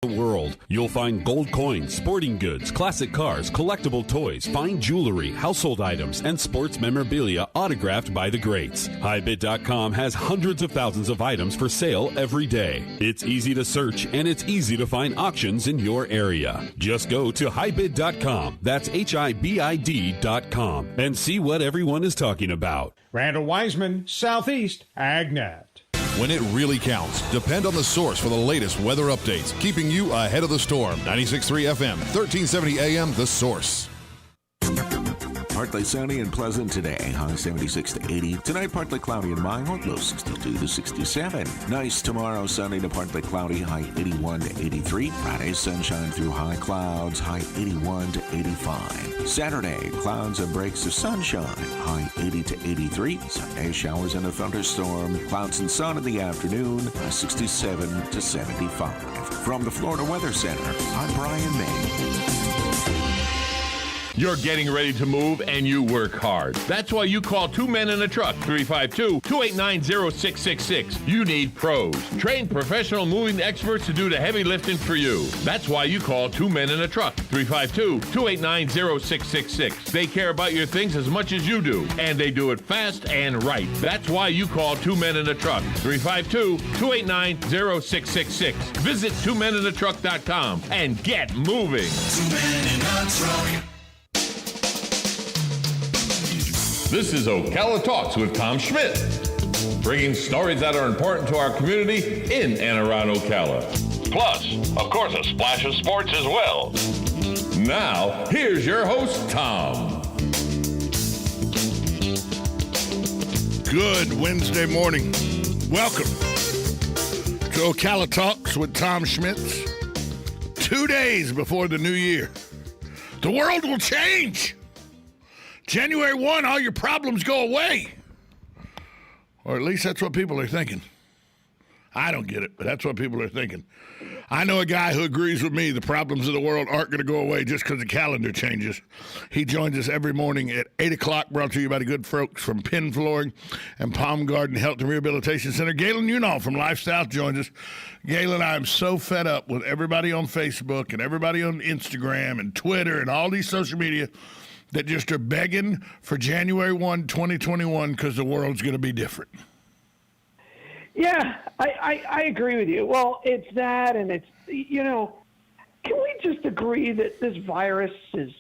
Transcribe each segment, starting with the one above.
the world. You'll find gold coins, sporting goods, classic cars, collectible toys, fine jewelry, household items, and sports memorabilia autographed by the greats. HighBid.com has hundreds of thousands of items for sale every day. It's easy to search and it's easy to find auctions in your area. Just go to HighBid.com, that's HIBID.com, and see what everyone is talking about. Randall Wiseman, Southeast AgNet. When it really counts, depend on the source for the latest weather updates, keeping you ahead of the storm. 96.3 FM, 1370 AM, The Source. Partly sunny and pleasant today, high 76 to 80. Tonight, partly cloudy and mild, low 62 to 67. Nice tomorrow, sunny to partly cloudy, high 81 to 83. Friday, sunshine through high clouds, high 81 to 85. Saturday, clouds and breaks of sunshine, high 80 to 83. Sunday, showers and a thunderstorm, clouds and sun in the afternoon, high 67 to 75. From the Florida Weather Center, I'm Brian May. You're getting ready to move and you work hard. That's why you call Two Men in a Truck, 352-289-0666. You need pros, trained professional moving experts to do the heavy lifting for you. That's why you call Two Men in a Truck, 352-289-0666. They care about your things as much as you do, and they do it fast and right. That's why you call Two Men in a Truck, 352-289-0666. Visit twomeninatruck.com and get moving. Two Men in a Truck. This is Ocala Talks with Tom Schmidt, bringing stories that are important to our community in and around Ocala. Plus, of course, a splash of sports as well. Now, here's your host, Tom. Good Wednesday morning. Welcome to Ocala Talks with Tom Schmidt. 2 days before the new year. The world will change. January 1, all your problems go away. Or at least that's what people are thinking. I don't get it, but that's what people are thinking. I know a guy who agrees with me the problems of the world aren't going to go away just because the calendar changes. He joins us every morning at 8 o'clock, brought to you by the good folks from Penn Flooring and Palm Garden Health and Rehabilitation Center. Galen Unall from Lifestyle joins us. Galen, I am so fed up with everybody on Facebook and everybody on Instagram and Twitter and all these social media that just are begging for January 1, 2021 because the world's going to be different. Yeah, I agree with you. Well, it's that, and it's, can we just agree that this virus is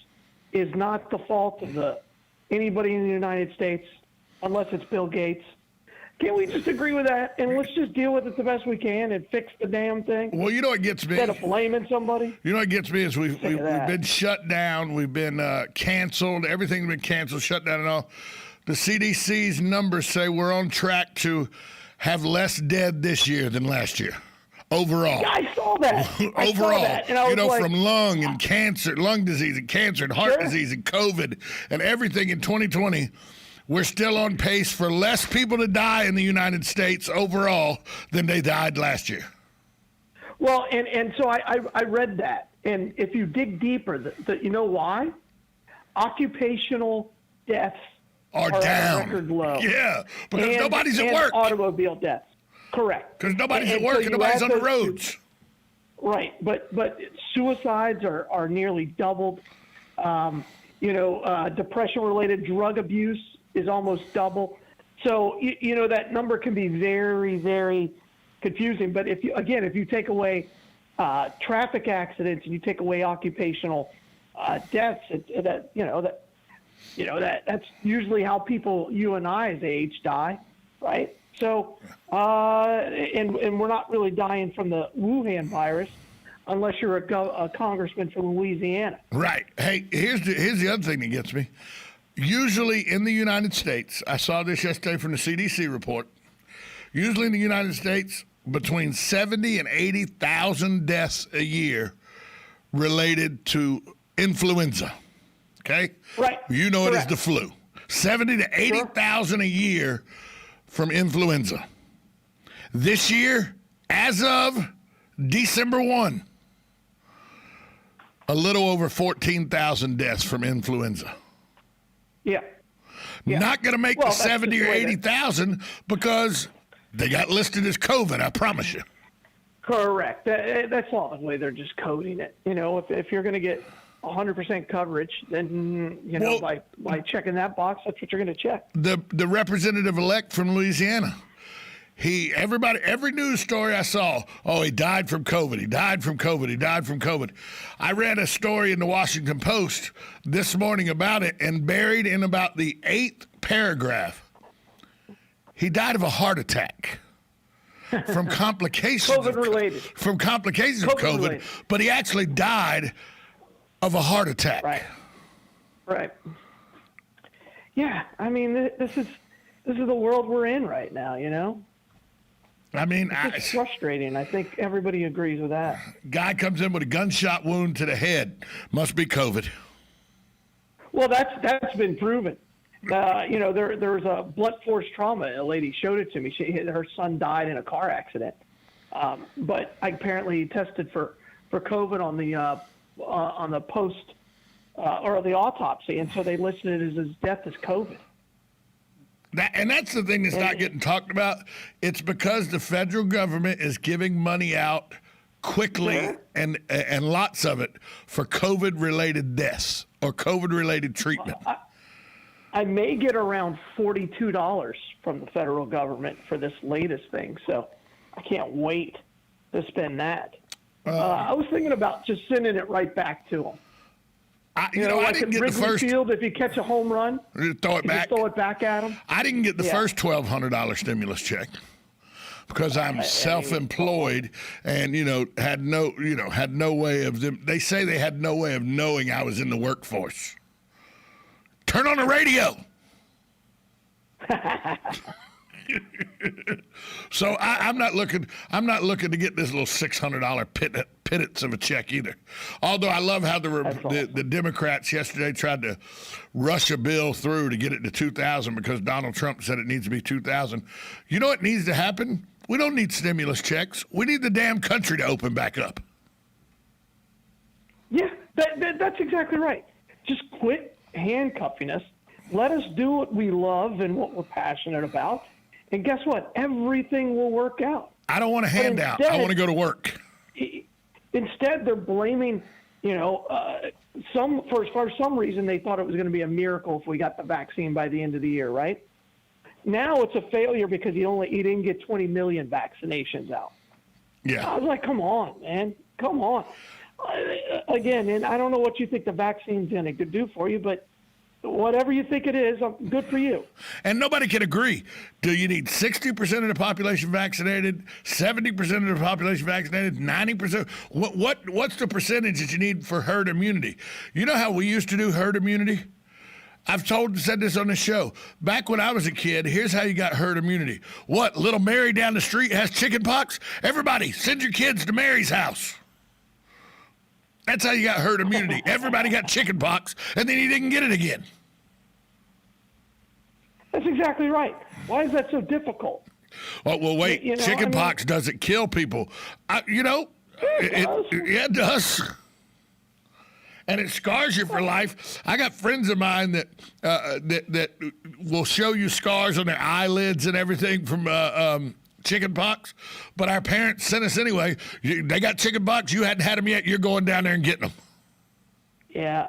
not the fault of anybody in the United States, unless it's Bill Gates? Can't we just agree with that, and let's just deal with it the best we can and fix the damn thing? Well, you know what gets me? Instead of blaming somebody? You know what gets me is we've been shut down. We've been canceled. Everything's been canceled, shut down and all. The CDC's numbers say we're on track to have less dead this year than last year. Overall. Yeah, I saw that. Overall. Saw that. And I was from lung and cancer, lung disease and cancer and heart disease and COVID and everything in 2020. We're still on pace for less people to die in the United States overall than they died last year. Well, and so I read that. And if you dig deeper, you know why? Occupational deaths are down. At a record low. Yeah, because nobody's at work. Automobile deaths. Correct. Because nobody's at work and nobody's on the roads. Right. But suicides are nearly doubled. Depression-related drug abuse is almost double. So, that number can be very, very confusing. But if you take away traffic accidents and you take away occupational deaths, that's usually how people, you and I as age, die, right? So, and we're not really dying from the Wuhan virus unless you're a congressman from Louisiana. Right. Hey, here's the other thing that gets me. Usually in the United States, I saw this yesterday from the CDC report, usually in the United States, between 70 and 80,000 deaths a year related to influenza. Okay? Right. You know it as the flu. 70 to 80,000 a year from influenza. This year, as of December 1, a little over 14,000 deaths from influenza. Yeah. Not going to make the 70 or 80,000 because they got listed as COVID, I promise you. Correct. That's all the way they're just coding it. You know, if you're going to get 100% coverage, then by checking that box, that's what you're going to check. The representative-elect from Louisiana. Every news story I saw, he died from COVID. He died from COVID. He died from COVID. I read a story in the Washington Post this morning about it, and buried in about the 8th paragraph, he died of a heart attack from complications. COVID-related. From complications of COVID, but he actually died of a heart attack. Right. Yeah, I mean, this is the world we're in right now, you know? I mean, it's frustrating. I think everybody agrees with that. Guy comes in with a gunshot wound to the head. Must be COVID. Well, that's been proven. There was a blunt force trauma. A lady showed it to me. Her son died in a car accident, but apparently he tested for COVID on the post or the autopsy, and so they listed it as his death as COVID. That's the thing that's not getting talked about. It's because the federal government is giving money out quickly and lots of it for COVID-related deaths or COVID-related treatment. I may get around $42 from the federal government for this latest thing, so I can't wait to spend that. I was thinking about just sending it right back to them. I like didn't get the Wrigley first. Field, if you catch a home run, throw it back. Just throw it back at them. I didn't get the first $1,200 stimulus check because I'm self-employed and had no way of them. They say they had no way of knowing I was in the workforce. Turn on the radio. So I'm not looking to get this little $600 pittance of a check either. Although I love how the Democrats yesterday tried to rush a bill through to get it to $2,000 because Donald Trump said it needs to be $2,000. You know what needs to happen? We don't need stimulus checks. We need the damn country to open back up. Yeah, that's exactly right. Just quit handcuffing us. Let us do what we love and what we're passionate about. And guess what? Everything will work out. I don't want a handout. I want to go to work. Instead, they're blaming, for some reason they thought it was going to be a miracle if we got the vaccine by the end of the year, right? Now it's a failure because he didn't get 20 million vaccinations out. Yeah. I was like, come on, man. Come on. Again, and I don't know what you think the vaccine's going to do for you, but whatever you think it is, good for you. And nobody can agree. Do you need 60% of the population vaccinated, 70% of the population vaccinated, 90%? What's the percentage that you need for herd immunity? You know how we used to do herd immunity? I've said this on the show. Back when I was a kid, here's how you got herd immunity. What, little Mary down the street has chicken pox? Everybody, send your kids to Mary's house. That's how you got herd immunity. Everybody got chicken pox, and then you didn't get it again. That's exactly right. Why is that so difficult? Well, wait. Chicken pox doesn't kill people. It does. And it scars you for life. I got friends of mine that will show you scars on their eyelids and everything from chicken pox, but our parents sent us anyway. They got chicken pox. You hadn't had them yet. You're going down there and getting them. Yeah,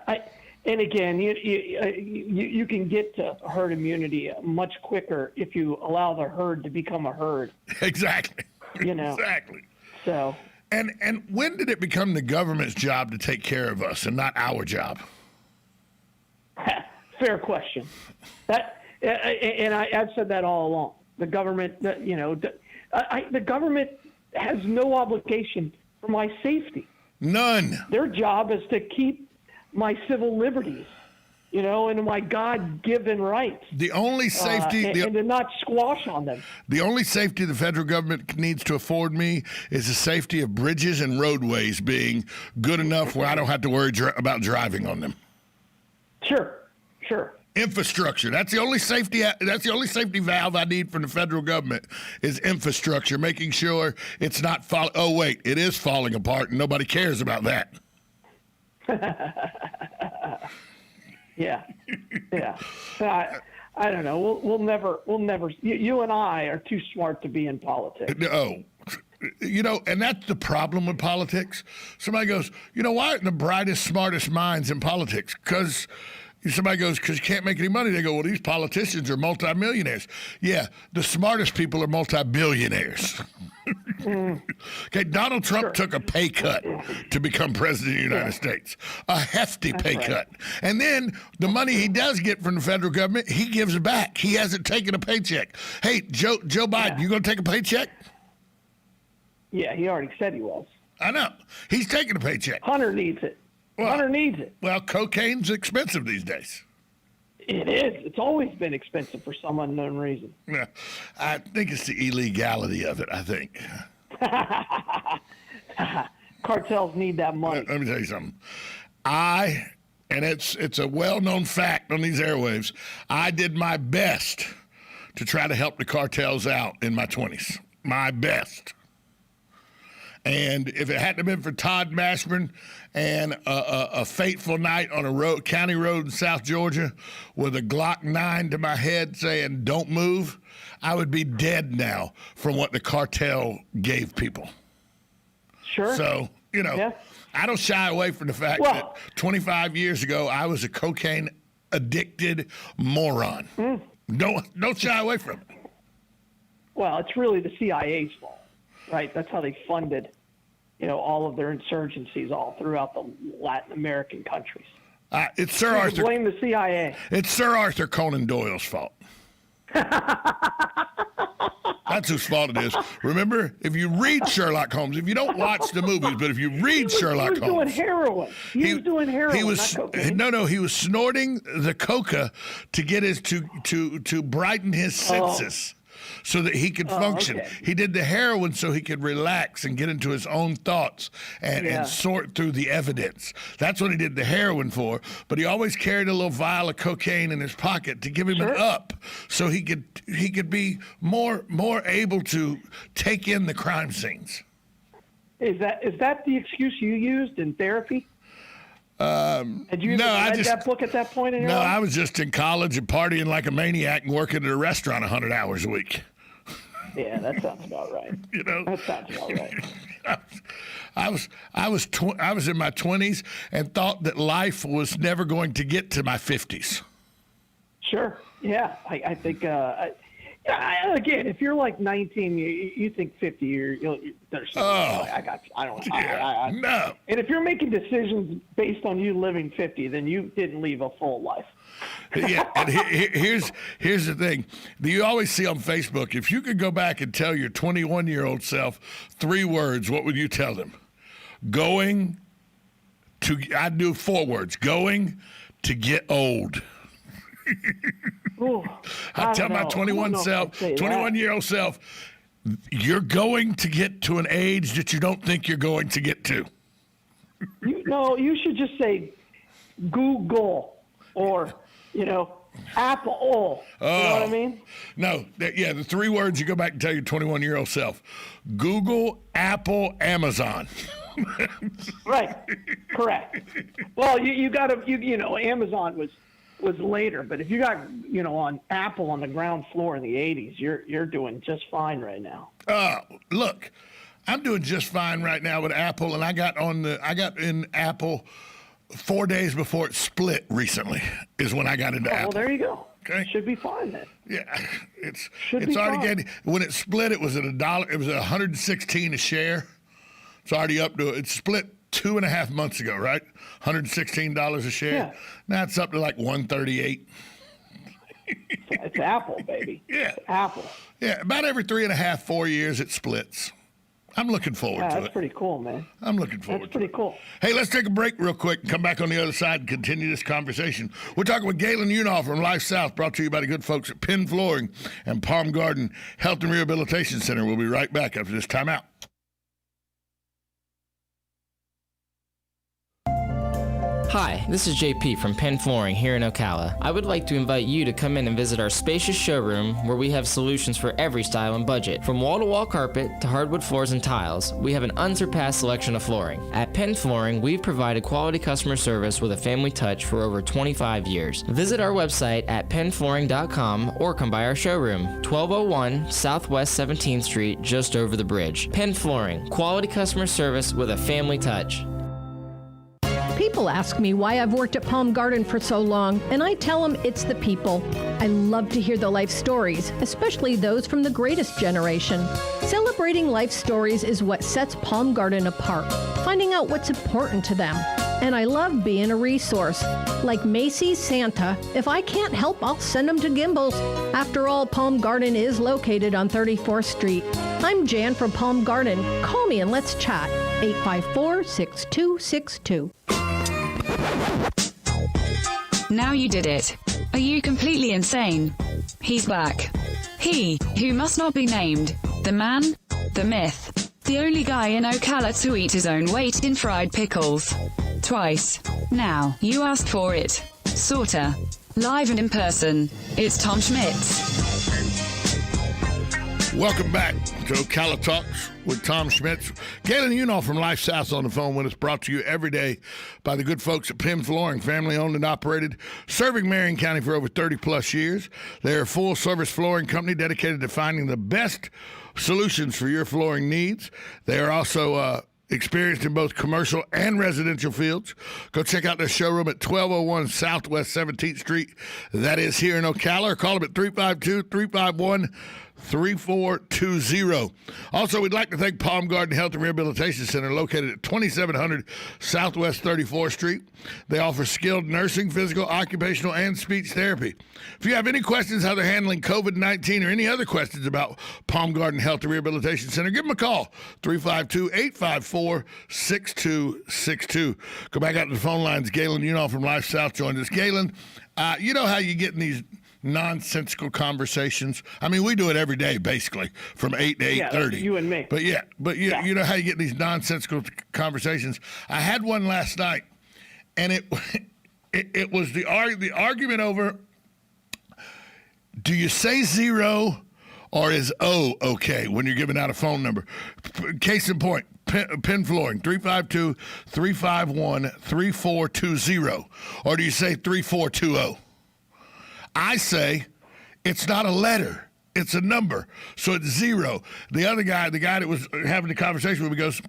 and again, you can get to herd immunity much quicker if you allow the herd to become a herd. Exactly. Exactly. So. And when did it become the government's job to take care of us and not our job? Fair question. I've said that all along. The government, the government has no obligation for my safety. None. Their job is to keep my civil liberties, and my God-given rights. The only safety... and to not squash on them. The only safety the federal government needs to afford me is the safety of bridges and roadways being good enough where I don't have to worry about driving on them. Sure. Infrastructure. That's the only safety valve I need from the federal government is infrastructure, making sure it's not it is falling apart and nobody cares about that. Yeah. I don't know. We'll never. You and I are too smart to be in politics. No. And that's the problem with politics. Somebody goes, why aren't the brightest, smartest minds in politics? Because somebody goes, because you can't make any money. They go, well, these politicians are multimillionaires. Yeah, the smartest people are multi-billionaires. Okay, Donald Trump took a pay cut to become president of the United States, a hefty pay cut. And then the money he does get from the federal government, he gives back. He hasn't taken a paycheck. Hey, Joe Biden, you going to take a paycheck? Yeah, he already said he was. I know. He's taking a paycheck. Hunter needs it. Hunter needs it. Well, cocaine's expensive these days. It is. It's always been expensive for some unknown reason. Yeah, I think it's the illegality of it, I think. Cartels need that money. Let me tell you something. And it's a well-known fact on these airwaves, I did my best to try to help the cartels out in my 20s. My best. And if it hadn't been for Todd Mashburn and a fateful night on a county road in South Georgia with a Glock 9 to my head saying, don't move, I would be dead now from what the cartel gave people. Sure. So, I don't shy away from the fact that 25 years ago I was a cocaine-addicted moron. Don't shy away from it. Well, it's really the CIA's fault. Right, that's how they funded, all of their insurgencies all throughout the Latin American countries. It's Sir Arthur. Blame the CIA. It's Sir Arthur Conan Doyle's fault. That's whose fault it is. Remember, if you read Sherlock Holmes, if you don't watch the movies, but if you read Sherlock Holmes, he was doing heroin. He was doing heroin. He was not cocaine. No. He was snorting the coca to get to brighten his senses. So that he could function. Okay. He did the heroin so he could relax and get into his own thoughts and sort through the evidence. That's what he did the heroin for. But he always carried a little vial of cocaine in his pocket to give him an up, so he could be more able to take in the crime scenes. Is that the excuse you used in therapy? Had you read that book at that point in your life? I was just in college and partying like a maniac and working at a restaurant 100 hours a week. Yeah, that sounds about right. That sounds about right. I was in my 20s and thought that life was never going to get to my 50s. Sure. Yeah, I think. Again, if you're like 19, you think 50 years, there's something. I got you. I don't. No. And if you're making decisions based on you living 50, then you didn't live a full life. Yeah, and here's the thing. You always see on Facebook, if you could go back and tell your 21-year-old self 3 words, what would you tell them? I'd do 4 words. Going to get old. Ooh, I tell my 21-year-old self, you're going to get to an age that you don't think you're going to get to. You should just say Google or, Apple. You know what I mean? No, the 3 words you go back and tell your 21-year-old self. Google, Apple, Amazon. Right. Correct. Well, you got to, Amazon was later, but if you got on Apple on the ground floor in the 80s, you're doing just fine right now. Look, I'm doing just fine right now with Apple, and I got in Apple 4 days before it split recently is when I got into Apple. Well, there you go. Okay. Should be fine then. Yeah, it's already getting. When it split, it was at $1. It was at $116 a share. It's already up to. It split 2.5 months ago, right? $116 a share. Yeah. Now it's up to like $138. It's Apple, baby. Yeah. It's Apple. Yeah, about every 3.5, 4 years it splits. I'm looking forward to it. That's pretty cool, man. I'm looking forward to it. That's pretty cool. Hey, let's take a break real quick and come back on the other side and continue this conversation. We're talking with Galen Unall from Life South, brought to you by the good folks at Penn Flooring and Palm Garden Health and Rehabilitation Center. We'll be right back after this timeout. Hi, this is JP from Penn Flooring here in Ocala. I would like to invite you to come in and visit our spacious showroom where we have solutions for every style and budget. From wall-to-wall carpet to hardwood floors and tiles, we have an unsurpassed selection of flooring. At Penn Flooring, we've provided quality customer service with a family touch for over 25 years. Visit our website at pennflooring.com or come by our showroom, 1201 Southwest 17th Street, just over the bridge. Penn Flooring, quality customer service with a family touch. People ask me why I've worked at Palm Garden for so long, and I tell them it's the people. I love to hear the life stories, especially those from the greatest generation. Celebrating life stories is what sets Palm Garden apart, finding out what's important to them. And I love being a resource. Like Macy's Santa, if I can't help, I'll send them to Gimbel's. After all, Palm Garden is located on 34th Street. I'm Jan from Palm Garden. Call me and let's chat. 854-6262. Now you did it. Are you completely insane? He's back. He, who must not be named, the man, the myth, the only guy in Ocala to eat his own weight in fried pickles. Twice. Now, you asked for it. Sorta. Live and in person. It's Tom Schmitz. Welcome back to Ocala Talks with Tom Schmitz. Galen Unall from Life South on the phone with us, brought to you every day by the good folks at Penn Flooring, family owned and operated, serving Marion County for over 30-plus years. They're a full-service flooring company dedicated to finding the best solutions for your flooring needs. They are also experienced in both commercial and residential fields. Go check out their showroom at 1201 Southwest 17th Street. That is here in Ocala. Or call them at 352-351-3420. Also, we'd like to thank Palm Garden Health and Rehabilitation Center, located at 2700 Southwest 34th Street. They offer skilled nursing, physical, occupational, and speech therapy. If you have any questions how they're handling COVID-19 or any other questions about Palm Garden Health and Rehabilitation Center, give them a call, 352-854-6262. Go back out to the phone lines. Galen Unall from Life South joins us. Galen, you know how you get in these nonsensical conversations. I mean, we do it every day, basically, from 8 to 8:30. You and me. But you know how you get these nonsensical conversations. I had one last night, and it was the argument over, do you say zero or is O okay when you're giving out a phone number? Case in point, Penn Flooring, 352-351-3420. Or do you say 3420? I say it's not a letter, it's a number, so it's zero. The other guy, the guy that was having the conversation with me, goes,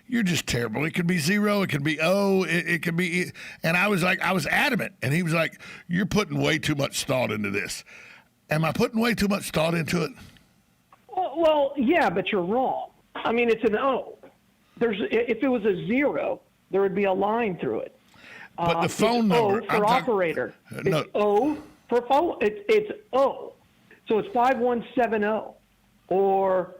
you're just terrible. It could be zero, it could be O, it could be, and I was adamant, and he was like, you're putting way too much thought into this. Am I putting way too much thought into it? Well, yeah, but you're wrong. I mean, it's an O. If it was a zero, there would be a line through it. But the phone number. O for operator. It's O for phone. It's O. So it's 5170 or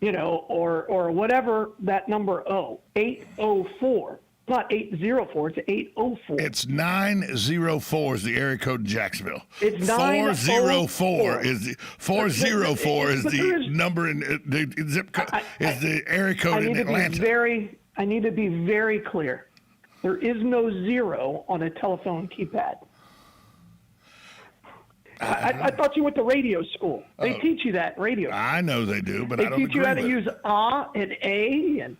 whatever that number O. 804. It's not 804, it's 804. It's 904 is the area code in Jacksonville. It's 404 is the 404 is the number in the zip code is the area code in Atlanta. I need to be very clear. There is no zero on a telephone keypad. I thought you went to radio school. They teach you that in radio school. I know they do, but I don't agree with it. They teach you how to use and a and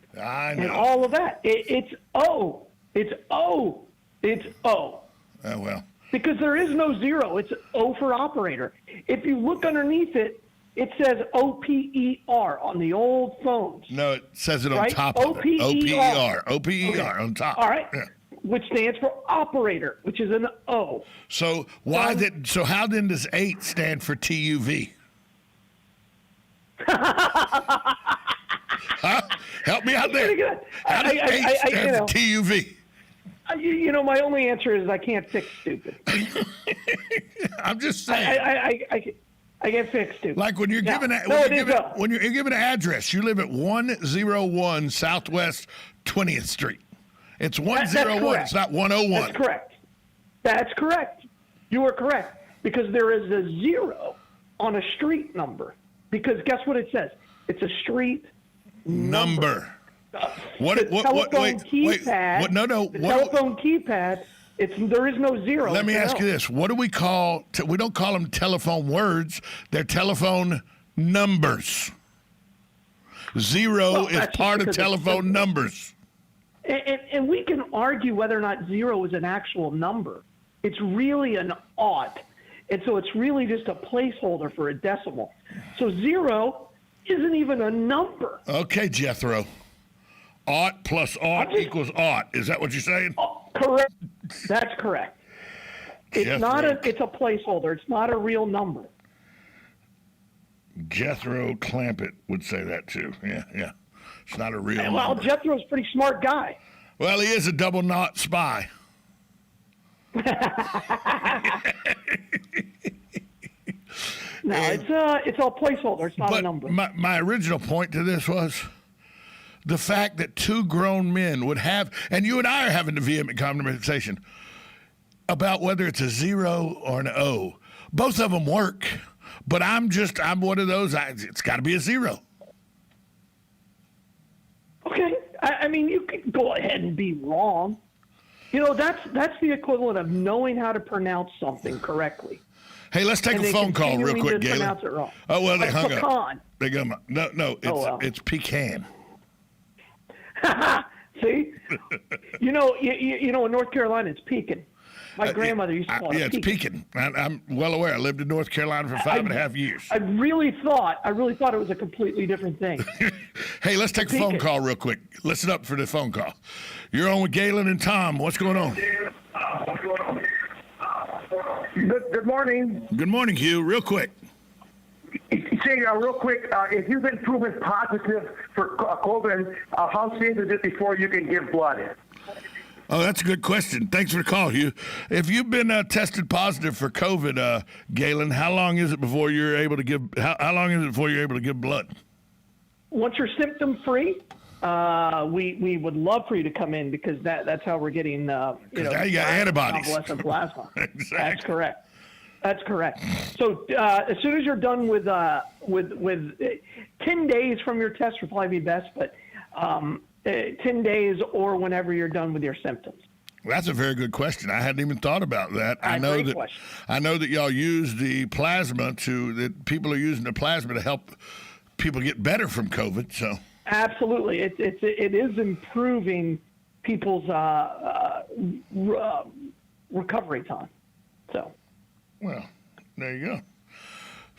all of that. It's O. It's O. It's O. Oh, well. Because there is no zero. It's O for operator. If you look underneath it, it says OPER on the old phones. No, it says it on top of it. OPER. OPER on top. All right. Yeah. Which stands for operator, which is an O. So how then does 8 stand for TUV? Huh? Help me out there. How does 8 stand for TUV? My only answer is I can't fix stupid. I'm just saying. I get fixed stupid. Like when you're giving an address, you live at 101 Southwest 20th Street. It's 101. It's not 101. That's correct. That's correct. You are correct. Because there is a zero on a street number. Because guess what it says? It's a street number. telephone keypad. Telephone keypad. There is no zero. Let me ask you this: what do we call? We don't call them telephone words. They're telephone numbers. Zero is part of telephone numbers. And we can argue whether or not zero is an actual number. It's really an ought. And so it's really just a placeholder for a decimal. So zero isn't even a number. Okay, Jethro. Ought plus ought equals ought. Is that what you're saying? Correct. That's correct. It's it's a placeholder. It's not a real number. Jethro Clampett would say that too. Yeah. It's not a real number. Well, Jethro's a pretty smart guy. Well, he is a double knot spy. No, it's a placeholder. It's not a number. My original point to this was the fact that two grown men would have, and you and I are having the vehement conversation about whether it's a zero or an O. Both of them work, but I'm one of those. It's got to be a zero. Okay, I mean, you can go ahead and be wrong. That's the equivalent of knowing how to pronounce something correctly. Hey, let's take a phone call real quick, Galen. Pronounce it wrong. Oh well, they hung pecan. up. They go. No, it's pecan. See, you know, in North Carolina, it's pecan. My grandmother used to call it it's pecan. I'm well aware. I lived in North Carolina for 5.5 years. I really thought it was a completely different thing. Hey, let's take a phone call real quick. Listen up for the phone call. You're on with Galen and Tom. What's going on? Good morning. Good morning, Hugh. Real quick. Say, real quick, if you've been proven positive for COVID, how soon is it before you can give blood? Oh, that's a good question. Thanks for the call, Hugh. If you've been tested positive for COVID, Galen, how long is it before you're able to give? How long is it before you're able to give blood? Once you're symptom free, we would love for you to come in because that's how we're getting now you got antibodies. Convalescent plasma. Exactly. That's correct. So as soon as you're done with 10 days from your test would probably be best, but 10 days or whenever you're done with your symptoms. That's a very good question. I hadn't even thought about that. I know that y'all use the plasma that people are using the plasma to help people get better from COVID. So absolutely, it is improving people's recovery time. So. Well, there you go.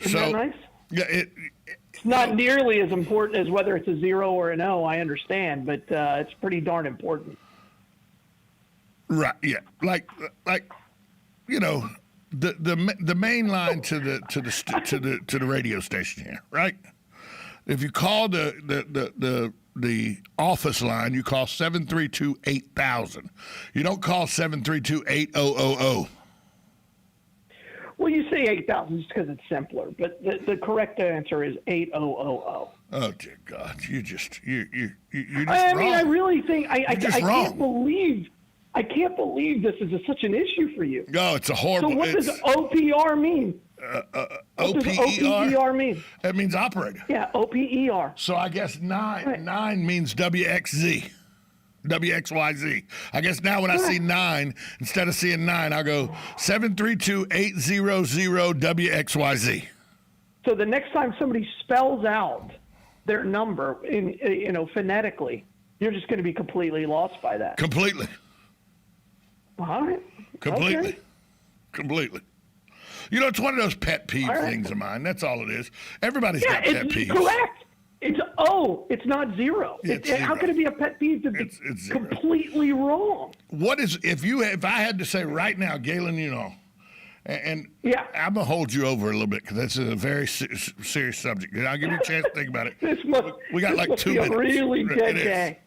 Isn't that nice? Yeah, it's not nearly as important as whether it's a zero or an O, I understand, but it's pretty darn important. Right, yeah. Like the main line to the radio station here, right? If you call the office line, you call 732-8000. You don't call 732-8000. Well, you say 8,000 just because it's simpler, but the correct answer is 8000. Oh dear God, you're just wrong. I really think I can't believe this is such an issue for you. No, it's a horrible. So what does OPR mean? What does OPER mean? That means operator. Yeah, OPER. So I guess nine means WXZ. WXYZ. I guess now when I see 9, instead of seeing 9, I'll go 732-800-WXYZ. So the next time somebody spells out their number phonetically, you're just going to be completely lost by that. Completely. All right. Completely. Okay. Completely. You know, it's one of those pet peeve things of mine. That's all it is. Everybody's got pet peeves. Correct. It's it's not zero. How can it be a pet peeve to be completely wrong? What is if I had to say right now, Galen, and I'm gonna hold you over a little bit because this is a very serious subject. And I'll give you a chance to think about it. We got like 2 minutes. A really dead day.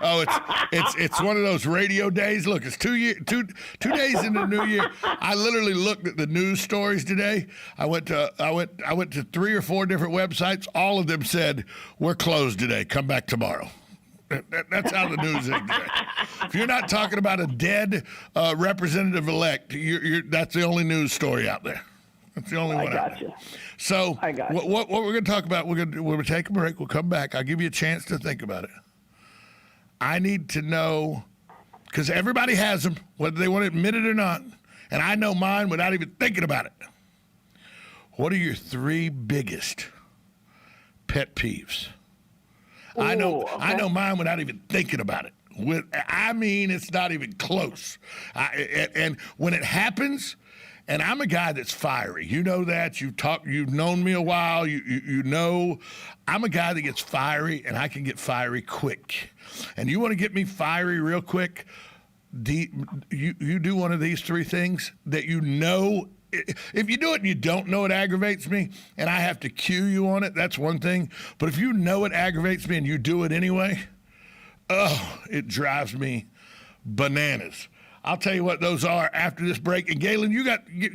Oh, it's one of those radio days. Look, it's 2 days in the new year. I literally looked at the news stories today. I went to 3 or 4 different websites. All of them said we're closed today. Come back tomorrow. That's how the news is today. If you're not talking about a dead representative-elect, that's the only news story out there. That's the only one out there. So what we're going to talk about, we're going to take a break. We'll come back. I'll give you a chance to think about it. I need to know, because everybody has them, whether they want to admit it or not, and I know mine without even thinking about it. What are your 3 biggest pet peeves? I know mine without even thinking about it. It's not even close. And when it happens, and I'm a guy that's fiery. You know that. You've known me a while. You know I'm a guy that gets fiery, and I can get fiery quick. And you want to get me fiery real quick, you do one of these 3 things that you know. If you do it and you don't know it aggravates me, and I have to cue you on it, that's one thing. But if you know it aggravates me and you do it anyway, it drives me bananas. I'll tell you what those are after this break. And Galen,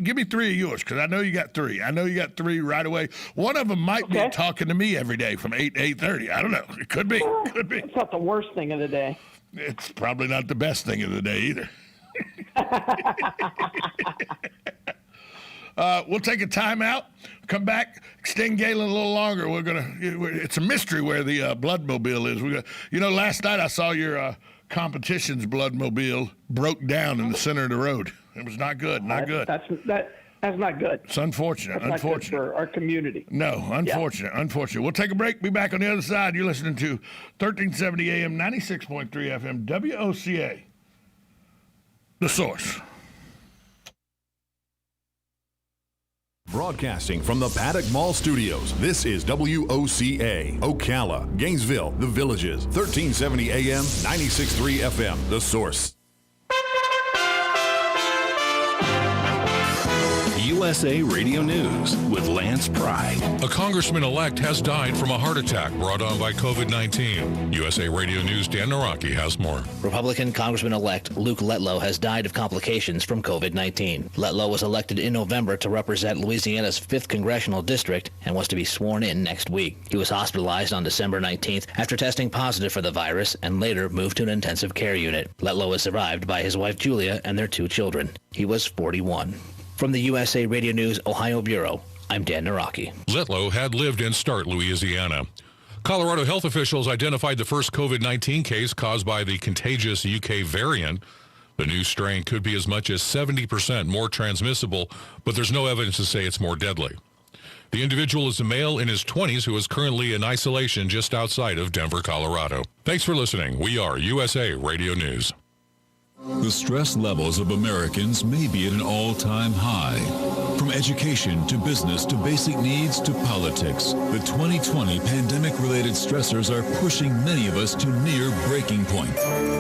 give me 3 of yours, because I know you got 3. I know you got 3 right away. One of them might be talking to me every day from 8 to 8:30. I don't know. It could be. It's not the worst thing of the day. It's probably not the best thing of the day either. We'll take a timeout, come back, extend Galen a little longer. It's a mystery where the Bloodmobile is. Last night I saw your competition's Bloodmobile broke down in the center of the road. It was not good. Not good. That's not good. It's unfortunate. That's not good for our community. No, unfortunate. Yeah. Unfortunate. We'll take a break. Be back on the other side. You're listening to 1370 AM, 96.3 FM, WOCA, The Source. Broadcasting from the Paddock Mall Studios, this is WOCA, Ocala, Gainesville, The Villages, 1370 AM, 96.3 FM, The Source. USA Radio News with Lance Pride. A congressman-elect has died from a heart attack brought on by COVID-19. USA Radio News' Dan Naraki has more. Republican Congressman-elect Luke Letlow has died of complications from COVID-19. Letlow was elected in November to represent Louisiana's 5th Congressional District and was to be sworn in next week. He was hospitalized on December 19th after testing positive for the virus and later moved to an intensive care unit. Letlow was survived by his wife Julia and their 2 children. He was 41. From the USA Radio News Ohio Bureau, I'm Dan Naraki. Letlow had lived in Start, Louisiana. Colorado health officials identified the first COVID-19 case caused by the contagious UK variant. The new strain could be as much as 70% more transmissible, but there's no evidence to say it's more deadly. The individual is a male in his 20s who is currently in isolation just outside of Denver, Colorado. Thanks for listening. We are USA Radio News. The stress levels of Americans may be at an all-time high. From education to business to basic needs to politics, the 2020 pandemic-related stressors are pushing many of us to near breaking point.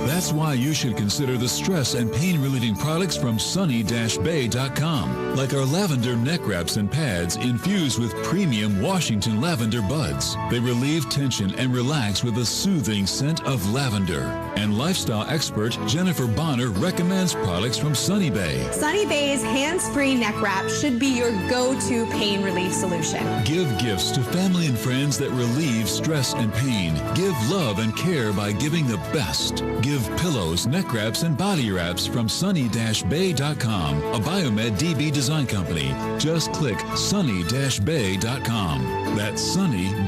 That's why you should consider the stress and pain-relieving products from sunny-bay.com, like our lavender neck wraps and pads infused with premium Washington lavender buds. They relieve tension and relax with a soothing scent of lavender. And lifestyle expert Jennifer Bonner recommends products from Sunny Bay. Sunny Bay's hands-free neck wrap should be your go-to pain relief solution. Give gifts to family and friends that relieve stress and pain. Give love and care by giving the best. Give pillows, neck wraps, and body wraps from sunny-bay.com, a Biomed DB design company. Just click sunny-bay.com. That's sunny-bay.com.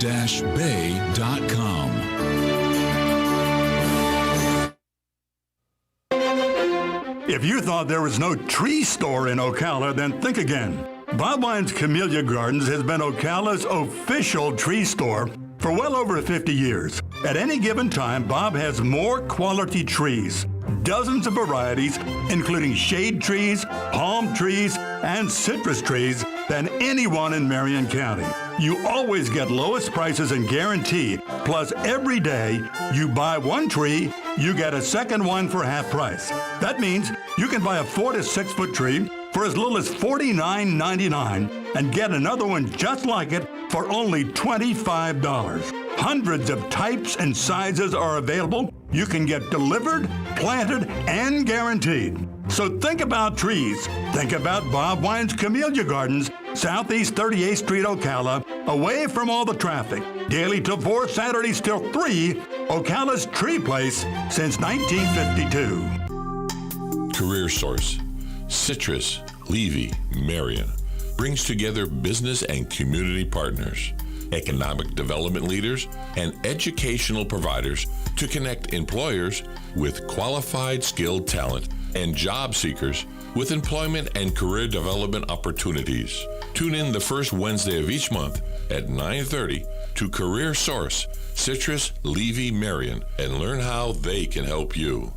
If you thought there was no tree store in Ocala, then think again. Bob Wine's Camellia Gardens has been Ocala's official tree store for well over 50 years. At any given time, Bob has more quality trees, dozens of varieties, including shade trees, palm trees, and citrus trees than anyone in Marion County. You always get lowest prices and guarantee. Plus, every day you buy one tree, you get a second one for half price. That means you can buy a 4 to 6 foot tree for as little as $49.99 and get another one just like it for only $25. Hundreds of types and sizes are available. You can get delivered, planted, and guaranteed. So think about trees. Think about Bob Wine's Camellia Gardens, Southeast 38th Street, Ocala, away from all the traffic. Daily till 4, Saturdays till 3, Ocala's Tree Place since 1952. Career Source, Citrus, Levy, Marion brings together business and community partners, economic development leaders, and educational providers to connect employers with qualified, skilled talent and job seekers with employment and career development opportunities. Tune in the first Wednesday of each month at 9:30 to Career Source, Citrus, Levy, Marion, and learn how they can help you.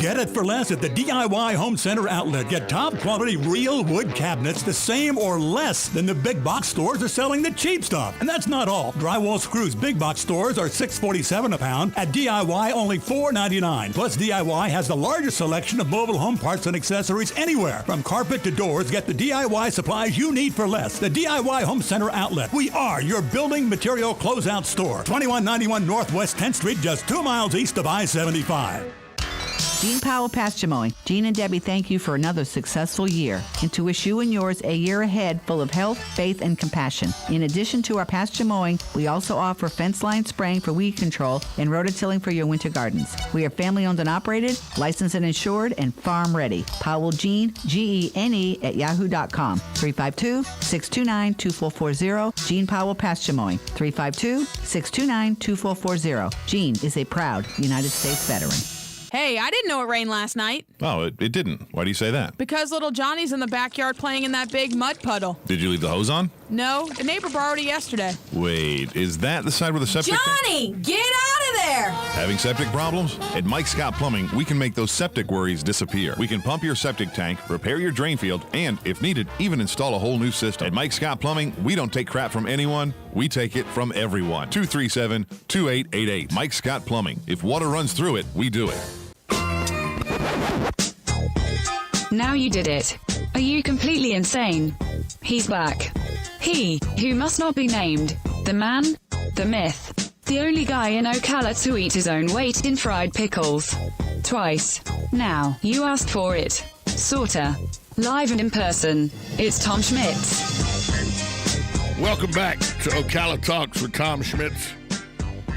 Get it for less at the DIY Home Center outlet. Get top quality real wood cabinets the same or less than the big box stores are selling the cheap stuff. And that's not all. Drywall screws big box stores are $6.47 a pound. At DIY, only $4.99. Plus, DIY has the largest selection of mobile home parts and accessories anywhere. From carpet to doors, get the DIY supplies you need for less. The DIY Home Center outlet. We are your building material closeout store. 2191 Northwest 10th Street, just 2 miles east of I-75. Gene Powell Pasture Mowing. Gene and Debbie thank you for another successful year and to wish you and yours a year ahead full of health, faith, and compassion. In addition to our pasture mowing, we also offer fence line spraying for weed control and rototilling for your winter gardens. We are family owned and operated, licensed and insured, and farm ready. Powell Gene, Gene at yahoo.com. 352-629-2440. Gene Powell Pasture Mowing. 352-629-2440. Gene is a proud United States veteran. Hey, I didn't know it rained last night. Oh, it didn't. Why do you say that? Because little Johnny's in the backyard playing in that big mud puddle. Did you leave the hose on? No, the neighbor borrowed it yesterday. Wait, is that the side where the septic... Johnny, get out of there! Having septic problems? At Mike Scott Plumbing, we can make those septic worries disappear. We can pump your septic tank, repair your drain field, and, if needed, even install a whole new system. At Mike Scott Plumbing, we don't take crap from anyone. We take it from everyone. 237-2888. Mike Scott Plumbing. If water runs through it, we do it. Now you did it. Are you completely insane? He's back. He, who must not be named. The man, the myth. The only guy in Ocala to eat his own weight in fried pickles. Twice. Now, you asked for it. Sorta. Live and in person. It's Tom Schmitz. Welcome back to Ocala Talks with Tom Schmitz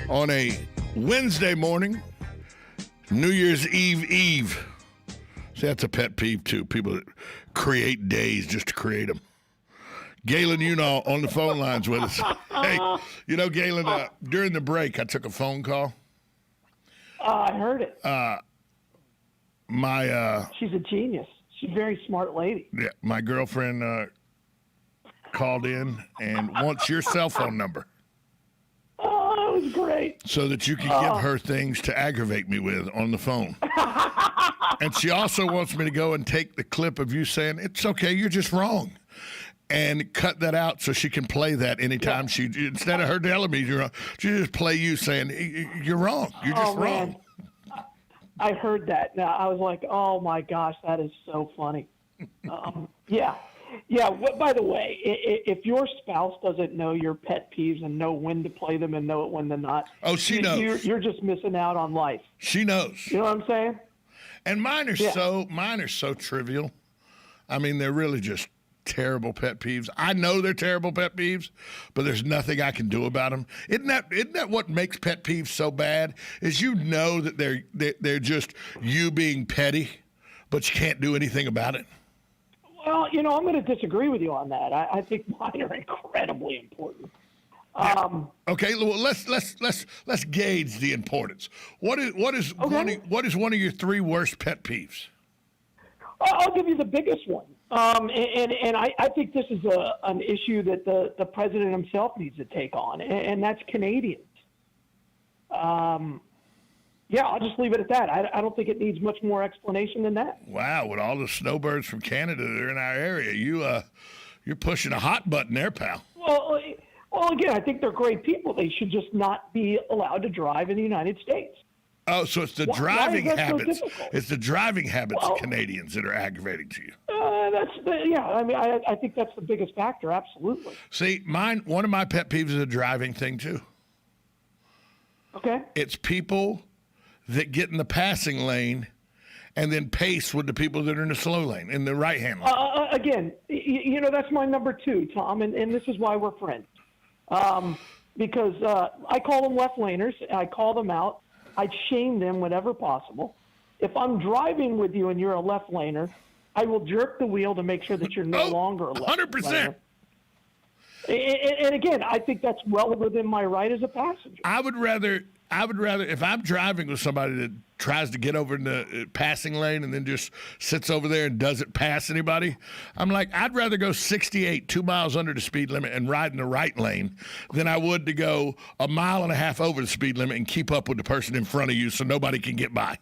on a Wednesday morning, New Year's Eve. See, that's a pet peeve, too. People that create days just to create them. Galen, on the phone lines with us. Hey, Galen, during the break, I took a phone call. I heard it. She's a genius. She's a very smart lady. Yeah, my girlfriend called in and wants your cell phone number. Oh, that was great. So that you can give her things to aggravate me with on the phone. And she also wants me to go and take the clip of you saying, it's okay, you're just wrong. And cut that out so she can play that anytime instead of her telling me you're wrong, she just play you saying, you're wrong. You're just wrong. I heard that. Now, I was like, oh, my gosh, that is so funny. Yeah. By the way, if your spouse doesn't know your pet peeves and know when to play them and know it when to not, she knows. You're just missing out on life. She knows. You know what I'm saying? And mine are so trivial. I mean, they're really just terrible pet peeves. I know they're terrible pet peeves, but there's nothing I can do about them. Isn't that what makes pet peeves so bad? Is that they're just you being petty, but you can't do anything about it. Well, I'm going to disagree with you on that. I think mine are incredibly important. Okay, well, let's gauge the importance. What is one of your 3 worst pet peeves? I'll give you the biggest one, and I think this is an issue that the president himself needs to take on, and that's Canadians. I'll just leave it at that. I don't think it needs much more explanation than that. Wow, with all the snowbirds from Canada that are in our area, you're pushing a hot button there, pal. Well, again, I think they're great people. They should just not be allowed to drive in the United States. Oh, so it's the driving habits. So it's the driving habits of Canadians that are aggravating to you. I think that's the biggest factor. Absolutely. See, one of my pet peeves is a driving thing too. Okay. It's people that get in the passing lane and then pace with the people that are in the slow lane, in the right-hand lane. Again, that's my number 2, Tom, and this is why we're friends. Because I call them left laners. I call them out. I shame them whenever possible. If I'm driving with you and you're a left laner, I will jerk the wheel to make sure that you're no longer a left 100%. laner. And again, I think that's well within my right as a passenger. I would rather I would rather, if I'm driving with somebody that tries to get over in the passing lane and then just sits over there and doesn't pass anybody, I'm like, I'd rather go 68, 2 miles under the speed limit and ride in the right lane than I would to go 1.5 miles over the speed limit and keep up with the person in front of you so nobody can get by.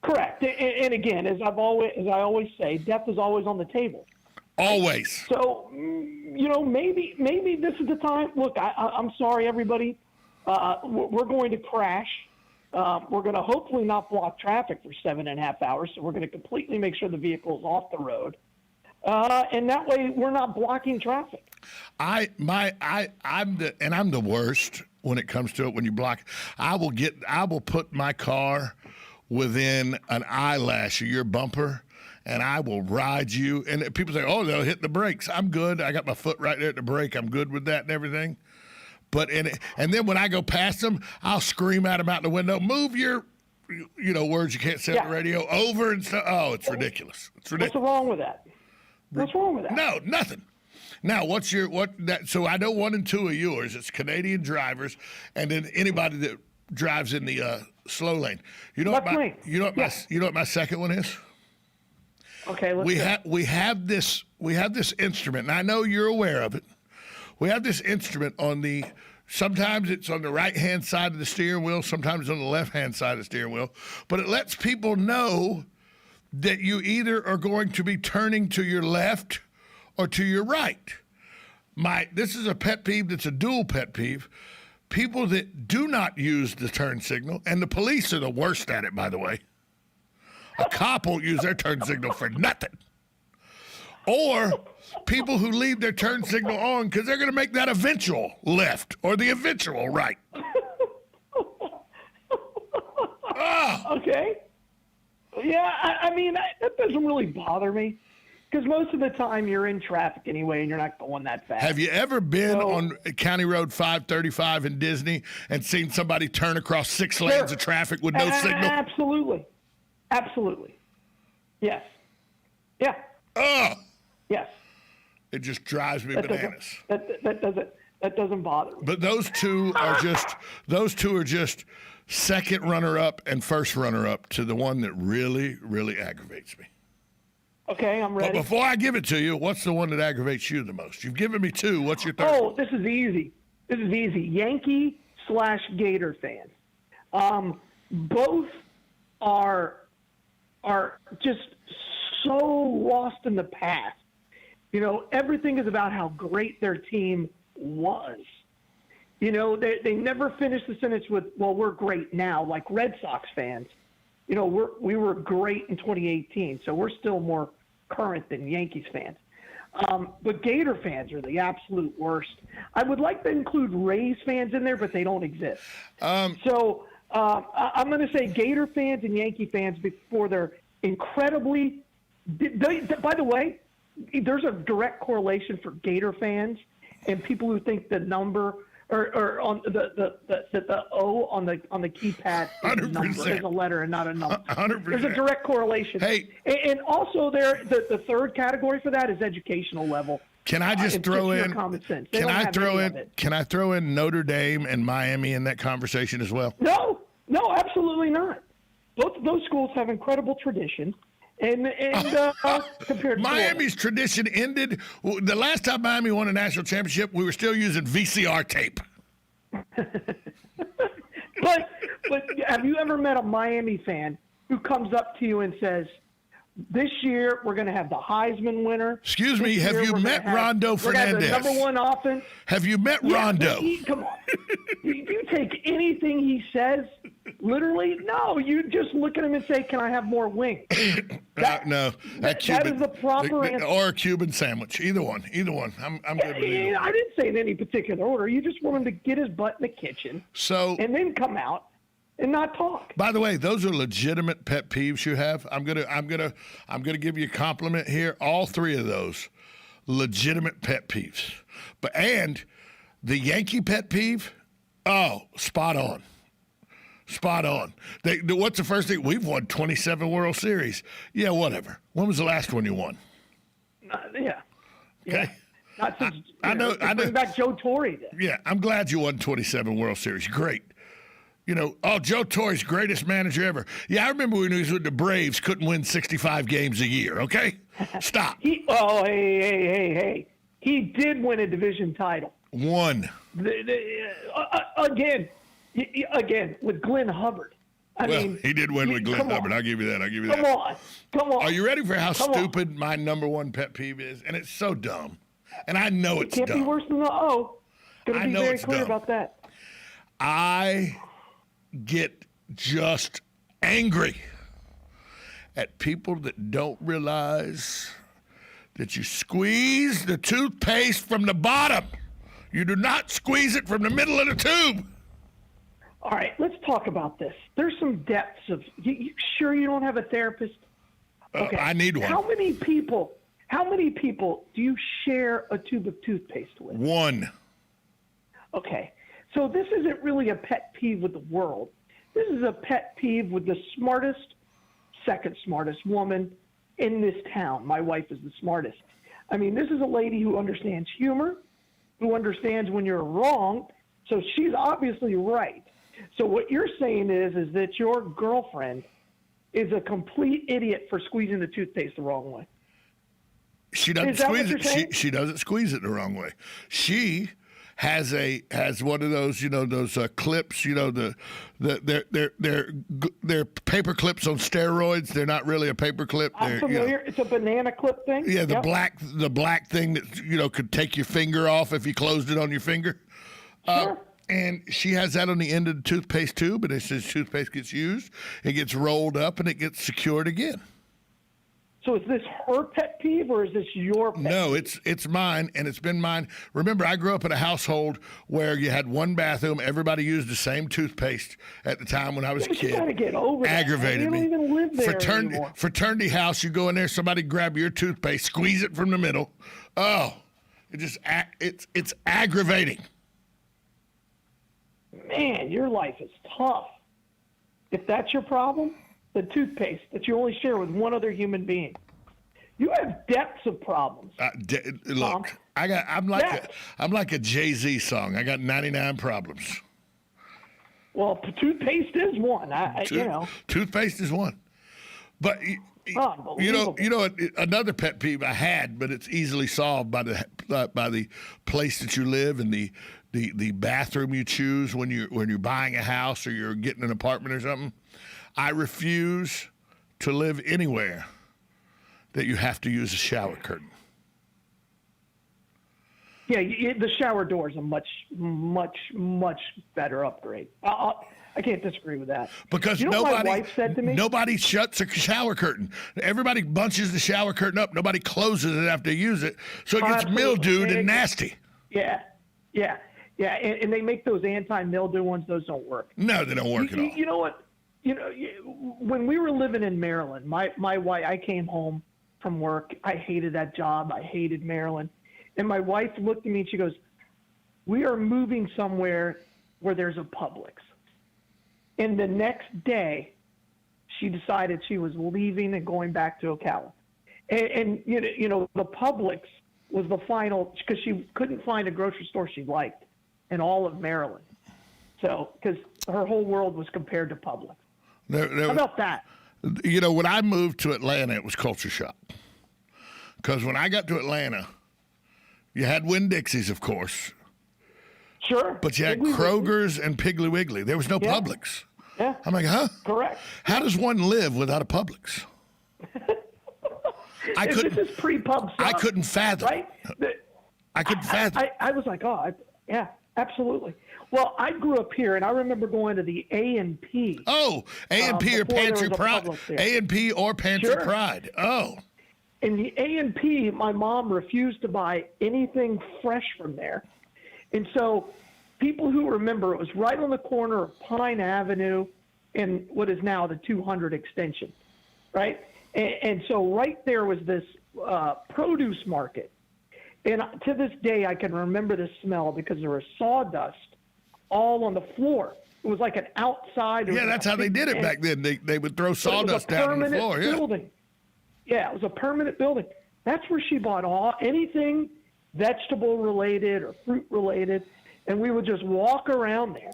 Correct. And again, as I always say, death is always on the table. Always. So, maybe this is the time. Look, I'm sorry, everybody. We're going to crash. We're going to hopefully not block traffic for 7.5 hours. So we're going to completely make sure the vehicle is off the road. And that way we're not blocking traffic. I'm the worst when it comes to it. When you block, I will put my car within an eyelash of your bumper, and I will ride you. And people say, oh, they'll hit the brakes. I'm good. I got my foot right there at the brake. I'm good with that and everything. And then when I go past them, I'll scream at them out the window, move your, words you can't say on the radio, over and stuff. Oh, it's ridiculous. It's ridiculous. What's wrong with that? What's wrong with that? No, nothing. Now, so I know 1 and 2 of yours. It's Canadian drivers, and then anybody that drives in the slow lane. You know what my second one is? Okay, we have this instrument, and I know you're aware of it. We have this instrument sometimes it's on the right-hand side of the steering wheel, sometimes on the left-hand side of the steering wheel, but it lets people know that you either are going to be turning to your left or to your right. This is a pet peeve that's a dual pet peeve. People that do not use the turn signal, and the police are the worst at it, by the way. A cop won't use their turn signal for nothing. Or people who leave their turn signal on because they're going to make that eventual left or the eventual right. Okay. Yeah, I mean, that doesn't really bother me because most of the time you're in traffic anyway and you're not going that fast. Have you ever been on County Road 535 in Disney and seen somebody turn across 6 lanes of traffic with no signal? Absolutely. Absolutely. Yes. Yeah. Yes. It just drives me bananas. That doesn't bother me. But those two are just second runner-up and first runner-up to the one that really, really aggravates me. Okay, I'm ready. But before I give it to you, what's the one that aggravates you the most? You've given me 2. What's your third? Oh, this is easy. Yankee/Gator fans. Both are just so lost in the past. Everything is about how great their team was. They never finish the sentence with, well, we're great now, like Red Sox fans. We were great in 2018, so we're still more current than Yankees fans. But Gator fans are the absolute worst. I would like to include Rays fans in there, but they don't exist. So I'm going to say Gator fans and Yankee fans before they're incredibly by the way, there's a direct correlation for Gator fans and people who think the number or on the O on the keypad is a number, is a letter and not a number. 100%. There's a direct correlation. Hey, and also the third category for that is educational level. Can I just throw in? Common sense. Can I throw in Notre Dame and Miami in that conversation as well? No, absolutely not. Both of those schools have incredible tradition. And compared to Miami's tradition ended. The last time Miami won a national championship, we were still using VCR tape. But have you ever met a Miami fan who comes up to you and says, this year we're going to have the Heisman winner? Excuse me, have you met Rondo Fernandez? We're going to have the number 1 offense. Have you met Rondo? Come on. You take anything he says literally? No, you just look at him and say, can I have more wings? That is the proper answer. Or a Cuban sandwich. Either one. I'm good with either. I didn't say in any particular order. You just want him to get his butt in the kitchen and then come out and not talk. By the way, those are legitimate pet peeves you have. I'm gonna give you a compliment here. All 3 of those legitimate pet peeves. And the Yankee pet peeve, spot on. Spot on. What's the first thing? We've won 27 World Series. Yeah, whatever. When was the last one you won? Yeah. Okay. Not since I know. Bring back Joe Torre then. Yeah, I'm glad you won 27 World Series. Great. Joe Torre's greatest manager ever. Yeah, I remember when he was with the Braves, couldn't win 65 games a year, okay? Stop. Hey. He did win a division title. One. Again, with Glenn Hubbard. I mean, he did win with Glenn Hubbard. I'll give you that. Come on. Are you ready for how stupid my number one pet peeve is? And it's so dumb. And I know it's dumb. It can't be worse than the O. Going to be very clear about that. I get just angry at people that don't realize that you squeeze the toothpaste from the bottom. You do not squeeze it from the middle of the tube. All right, let's talk about this. There's some depths of. You sure you don't have a therapist? Okay. I need one. How many people do you share a tube of toothpaste with? One. Okay. So this isn't really a pet peeve with the world. This is a pet peeve with the second smartest woman in this town. My wife is the smartest. I mean, this is a lady who understands humor, who understands when you're wrong. So she's obviously right. So what you're saying is that your girlfriend is a complete idiot for squeezing the toothpaste the wrong way. She doesn't squeeze it. She doesn't squeeze it the wrong way. She has one of those, those clips, they're paper clips on steroids. They're not really a paper clip. I'm familiar. It's a banana clip thing. Yeah, the black thing that could take your finger off if you closed it on your finger. Sure. And she has that on the end of the toothpaste tube, and as the toothpaste gets used, it gets rolled up and it gets secured again. So is this her pet peeve or is this your pet peeve? No, it's mine, and it's been mine. Remember, I grew up in a household where you had one bathroom. Everybody used the same toothpaste at the time when I was a kid. You got to get over that. Aggravated me. You don't even live there anymore. Fraternity house, you go in there, somebody grab your toothpaste, squeeze it from the middle. Oh, it's aggravating. Man, your life is tough. If that's your problem, the toothpaste that you only share with one other human being. You have depths of problems. Look, I'm like a Jay-Z song. I got 99 problems. Well, toothpaste is one. Toothpaste is one. But another pet peeve I had, but it's easily solved by the place that you live and the bathroom you choose when you're buying a house or you're getting an apartment or something. I refuse to live anywhere that you have to use a shower curtain. Yeah, the shower door is a much, much, much better upgrade. I can't disagree with that. Because my wife said to me? Nobody shuts a shower curtain. Everybody bunches the shower curtain up. Nobody closes it after they use it, so it gets mildewed and nasty. Yeah, and they make those anti-mildew ones. Those don't work. No, they don't work at all. You know what? When we were living in Maryland, my wife, I came home from work. I hated that job. I hated Maryland. And my wife looked at me and she goes, "We are moving somewhere where there's a Publix." And the next day, she decided she was leaving and going back to Ocala. And the Publix was the final, because she couldn't find a grocery store she liked in all of Maryland. So, because her whole world was compared to Publix. How about that? When I moved to Atlanta, it was culture shock. Because when I got to Atlanta, you had Winn-Dixie's, of course. Sure. But you had Kroger's and Piggly Wiggly. There was no Publix. Yeah. I'm like, huh? Correct. How does one live without a Publix? This is pre-pub stuff. I couldn't fathom. Right? I couldn't fathom. I was like, yeah, absolutely. Well, I grew up here, and I remember going to the A&P. Oh, A&P or Pantry Pride. A&P or Pantry Pride. Oh. In the A&P, my mom refused to buy anything fresh from there. And so people who remember, it was right on the corner of Pine Avenue and what is now the 200 extension, right? And so right there was this produce market. And to this day, I can remember the smell because there was sawdust all on the floor. It was like an outside. Yeah, that's how they did it back then. They would throw sawdust down on the floor. Yeah. Building. Yeah, it was a permanent building. That's where she bought anything vegetable related or fruit related, and we would just walk around there.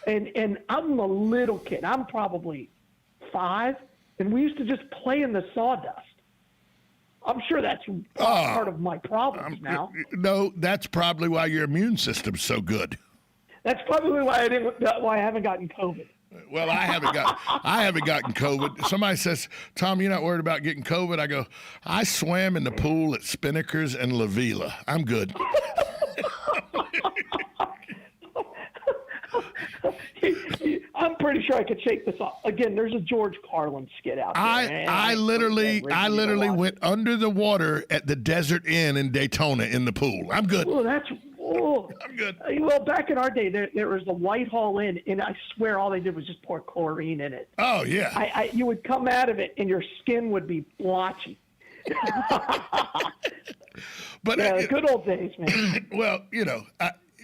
And I'm a little kid. I'm probably 5, and we used to just play in the sawdust. I'm sure that's part of my problems now. No, that's probably why your immune system's so good. That's probably why I haven't gotten COVID. Well, I haven't gotten COVID. Somebody says, Tom, you're not worried about getting COVID? I go, I swam in the pool at Spinnaker's and La Vila. I'm good. I'm pretty sure I could shake this off. Again, there's a George Carlin skit out there. I literally went under the water at the Desert Inn in Daytona in the pool. I'm good. I'm good. Well, back in our day, there was the Whitehall Inn, and I swear all they did was just pour chlorine in it. Oh, yeah. You would come out of it, and your skin would be blotchy. But good old days, man. Well,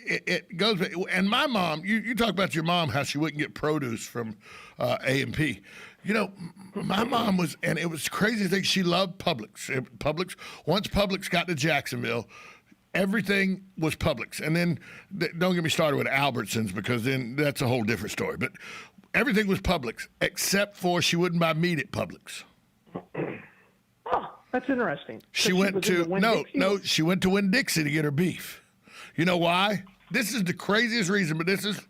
it goes, and my mom, you talk about your mom, how she wouldn't get produce from A&P. My mom was, and it was the crazy thing, she loved Publix. Once Publix got to Jacksonville, everything was Publix. And then, don't get me started with Albertsons, because then that's a whole different story. But everything was Publix, except for she wouldn't buy meat at Publix. Oh, that's interesting. She went to Winn-Dixie to get her beef. You know why? This is the craziest reason, but this is,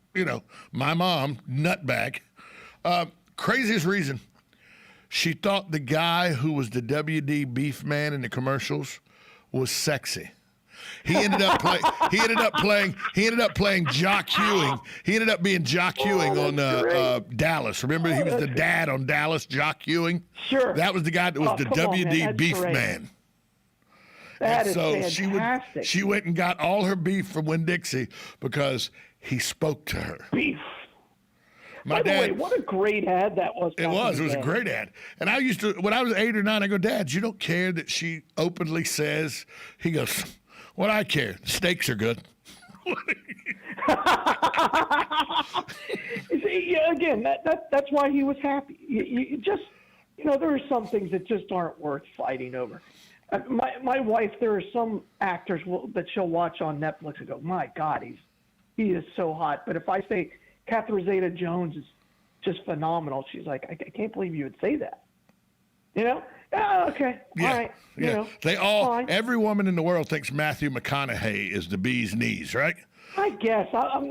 my mom, nutbag. Craziest reason. She thought the guy who was the WD beef man in the commercials was sexy. He ended up playing Jock Hewing. He ended up being Jock Hewing on Dallas. Remember, he was the dad on Dallas, Jock Hewing? Sure. That was the guy that was the WD beef man. That and is so fantastic. she went and got all her beef from Winn-Dixie because he spoke to her. Beef. My By dad, the way, what a great ad that was. It was a great ad. And I used to, when I was 8 or 9, I go, Dad, you don't care that she openly says, he goes, what I care, the steaks are good. See, again, that's why he was happy. You just, there are some things that just aren't worth fighting over. My wife, there are some actors that she'll watch on Netflix and go, my God, he is so hot. But if I say Catherine Zeta-Jones is just phenomenal, she's like, I can't believe you would say that. Okay, yeah, all right. Yeah. Every woman in the world thinks Matthew McConaughey is the bee's knees, right? I guess,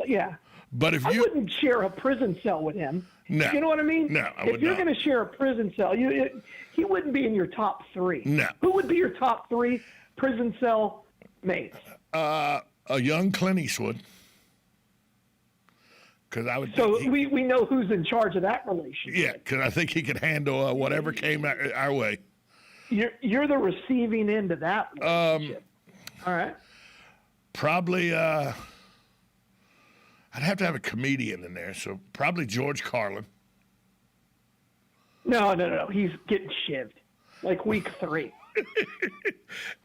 yeah. But if I wouldn't share a prison cell with him. No. You know what I mean? No, I if would you're not. going to share a prison cell, he wouldn't be in your top 3. No. Who would be your top 3 prison cell mates? A young Clint Eastwood. Because I would. So we know who's in charge of that relationship. Yeah, because I think he could handle whatever came our way. You're the receiving end of that relationship. All right. Probably. I'd have to have a comedian in there, so probably George Carlin. No. He's getting shivved. Like week 3.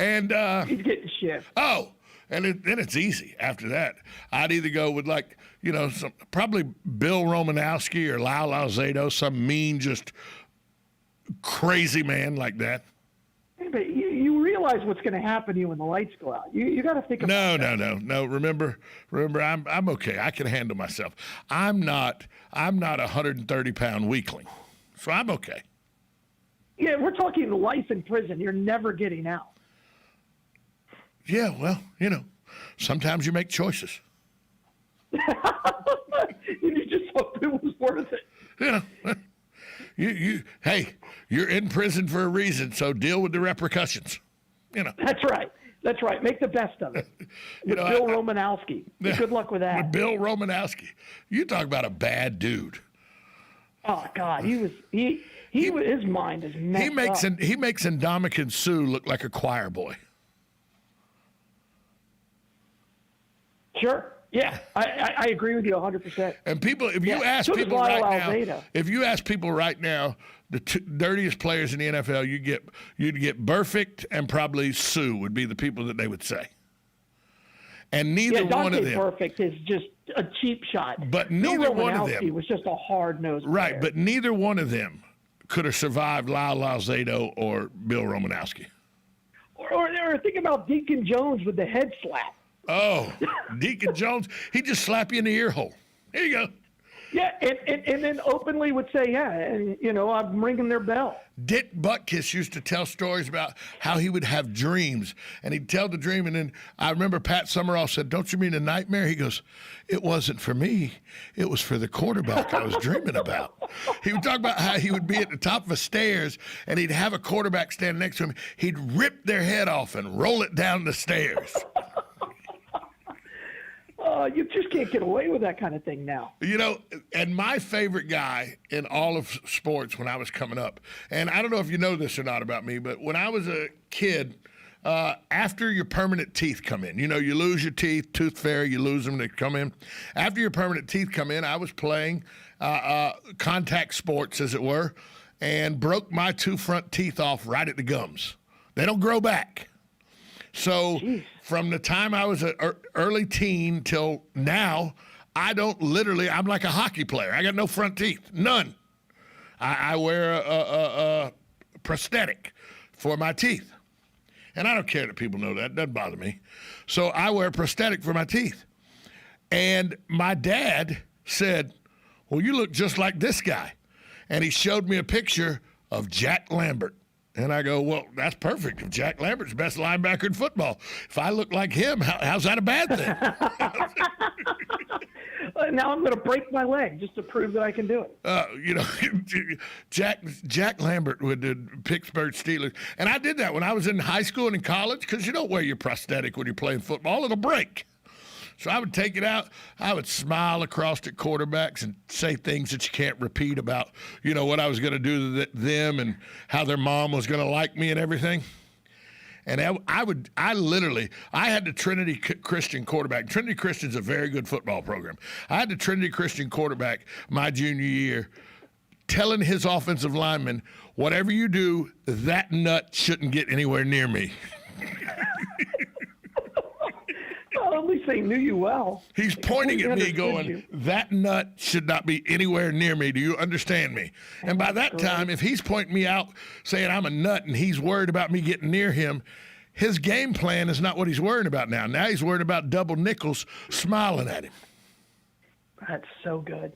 And he's getting shivved. Oh, and then it's easy after that. I'd either go with probably Bill Romanowski or Lyle Alzado, some mean, just crazy man like that. Hey, but you realize what's going to happen to you when the lights go out. You got to think about that. No. Remember, I'm okay. I can handle myself. I'm not a 130-pound weakling, so I'm okay. Yeah, we're talking life in prison. You're never getting out. Yeah, well, sometimes you make choices. You just hope it was worth it. Hey, you're in prison for a reason, so deal with the repercussions. That's right. Make the best of it. With Bill Romanowski. Good luck with that. With Bill Romanowski. You talk about a bad dude. Oh God, his mind is messed up. He makes Ndamukong Suh look like a choir boy. Sure. Yeah, I agree with you 100%. And people, if you ask people right now, the dirtiest players in the NFL, you'd get Burfict and probably Sue would be the people that they would say. And neither one of them. Burfict is just a cheap shot. But neither one of them was just a hard-nosed player. Right, but neither one of them could have survived Lyle Alzado or Bill Romanowski. Or think about Deacon Jones with the head slap. Oh, Deacon Jones, he just slap you in the ear hole. Here you go. Yeah, and then openly would say, yeah, and, I'm ringing their bell. Dick Butkus used to tell stories about how he would have dreams, and he'd tell the dream, and then I remember Pat Summerall said, "Don't you mean a nightmare?" He goes, "It wasn't for me. It was for the quarterback I was dreaming about." He would talk about how he would be at the top of the stairs, and he'd have a quarterback stand next to him. He'd rip their head off and roll it down the stairs. You just can't get away with that kind of thing now. And my favorite guy in all of sports when I was coming up, and I don't know if you know this or not about me, but when I was a kid, after your permanent teeth come in, you lose your teeth, tooth fairy, you lose them, they come in. After your permanent teeth come in, I was playing contact sports, as it were, and broke my 2 front teeth off right at the gums. They don't grow back. So from the time I was an early teen till now, I'm like a hockey player. I got no front teeth, none. I wear a prosthetic for my teeth. And I don't care that people know that. It doesn't bother me. So I wear a prosthetic for my teeth. And my dad said, "Well, you look just like this guy." And he showed me a picture of Jack Lambert. And I go, "Well, that's perfect. If Jack Lambert's the best linebacker in football, if I look like him, how's that a bad thing?" Now I'm going to break my leg just to prove that I can do it. Jack Lambert with the Pittsburgh Steelers. And I did that when I was in high school and in college, because you don't wear your prosthetic when you're playing football. It'll break. So I would take it out. I would smile across at quarterbacks and say things that you can't repeat about, what I was going to do to them and how their mom was going to like me and everything. And I had the Trinity Christian quarterback. Trinity Christian's a very good football program. I had the Trinity Christian quarterback my junior year telling his offensive lineman, "Whatever you do, that nut shouldn't get anywhere near me." Well, at least they knew you well. He's pointing at me going, "That nut should not be anywhere near me. Do you understand me?" And by that time, if he's pointing me out saying I'm a nut and he's worried about me getting near him, his game plan is not what he's worried about now. Now he's worried about double nickels smiling at him. That's so good.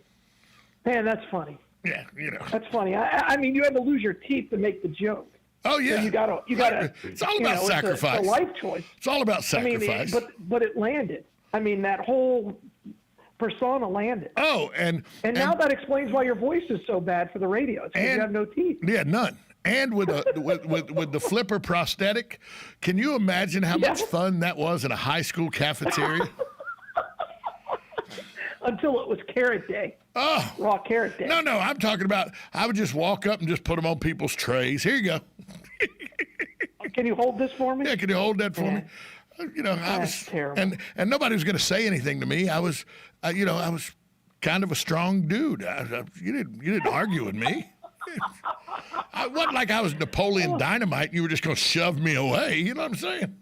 Man, that's funny. Yeah, That's funny. I mean, you had to lose your teeth to make the joke. Oh yeah, so you gotta. It's all about sacrifice. It's a life choice. It's all about sacrifice. But it landed. I mean, that whole persona landed. Oh, and now that explains why your voice is so bad for the radio. It's because you have no teeth. Yeah, none. And with the flipper prosthetic, can you imagine how much fun that was in a high school cafeteria? Until it was carrot day. Oh. Raw carrot day. No, I'm talking about I would just walk up and just put them on people's trays. Here you go. Can you hold this for me? Yeah, can you hold that for me? I was terrible. And nobody was going to say anything to me. I was kind of a strong dude. You didn't argue with me. I wasn't like I was Napoleon Dynamite and you were just going to shove me away. You know what I'm saying?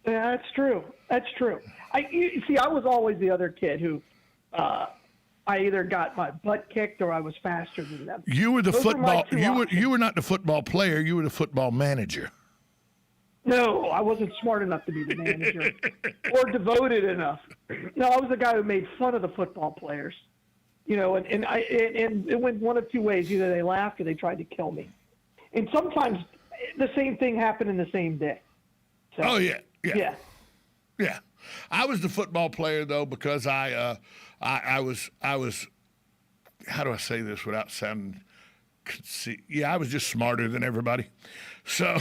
Yeah, that's true. I was always the other kid who I either got my butt kicked or I was faster than them. You were the football. You were not the football player. You were the football manager. No, I wasn't smart enough to be the manager or devoted enough. No, I was the guy who made fun of the football players. And it went one of two ways: either they laughed or they tried to kill me. And sometimes the same thing happened in the same day. So, oh yeah. I was the football player though because I was. How do I say this without sounding? I was just smarter than everybody. So,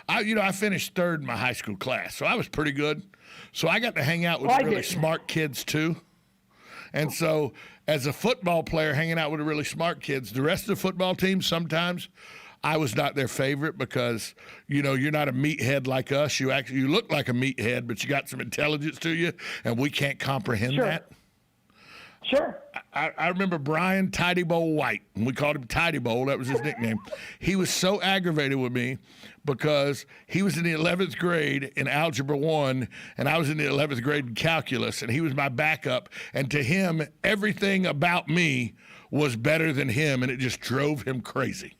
I finished third in my high school class, so I was pretty good. So I got to hang out with really smart kids too. And so, as a football player, hanging out with the really smart kids, the rest of the football team sometimes. I was not their favorite because, you're not a meathead like us. You look like a meathead, but you got some intelligence to you, and we can't comprehend that. Sure. I remember Brian Tidy Bowl White, and we called him Tidy Bowl. That was his nickname. He was so aggravated with me because he was in the 11th grade in Algebra 1, and I was in the 11th grade in Calculus, and he was my backup. And to him, everything about me was better than him, and it just drove him crazy.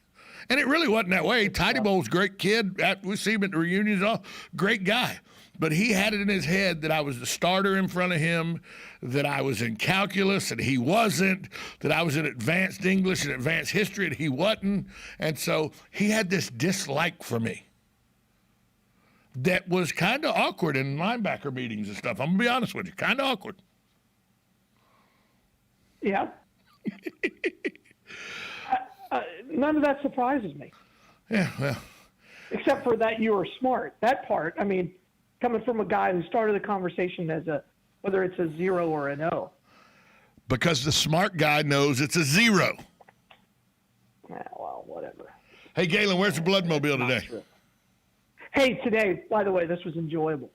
And it really wasn't that way. Tidy Bowl's a great kid. We see him at the reunions, all great guy. But he had it in his head that I was the starter in front of him, that I was in calculus and he wasn't, that I was in advanced English and advanced history and he wasn't. And so he had this dislike for me that was kind of awkward in linebacker meetings and stuff. I'm going to be honest with you, kind of awkward. Yeah. None of that surprises me. Yeah, well. Except for that you were smart. That part, I mean, coming from a guy who started the conversation as whether it's a 0 or an O. Because the smart guy knows it's a 0. Yeah, well, whatever. Hey, Galen, where's the Bloodmobile today? Hey, today, by the way, this was enjoyable.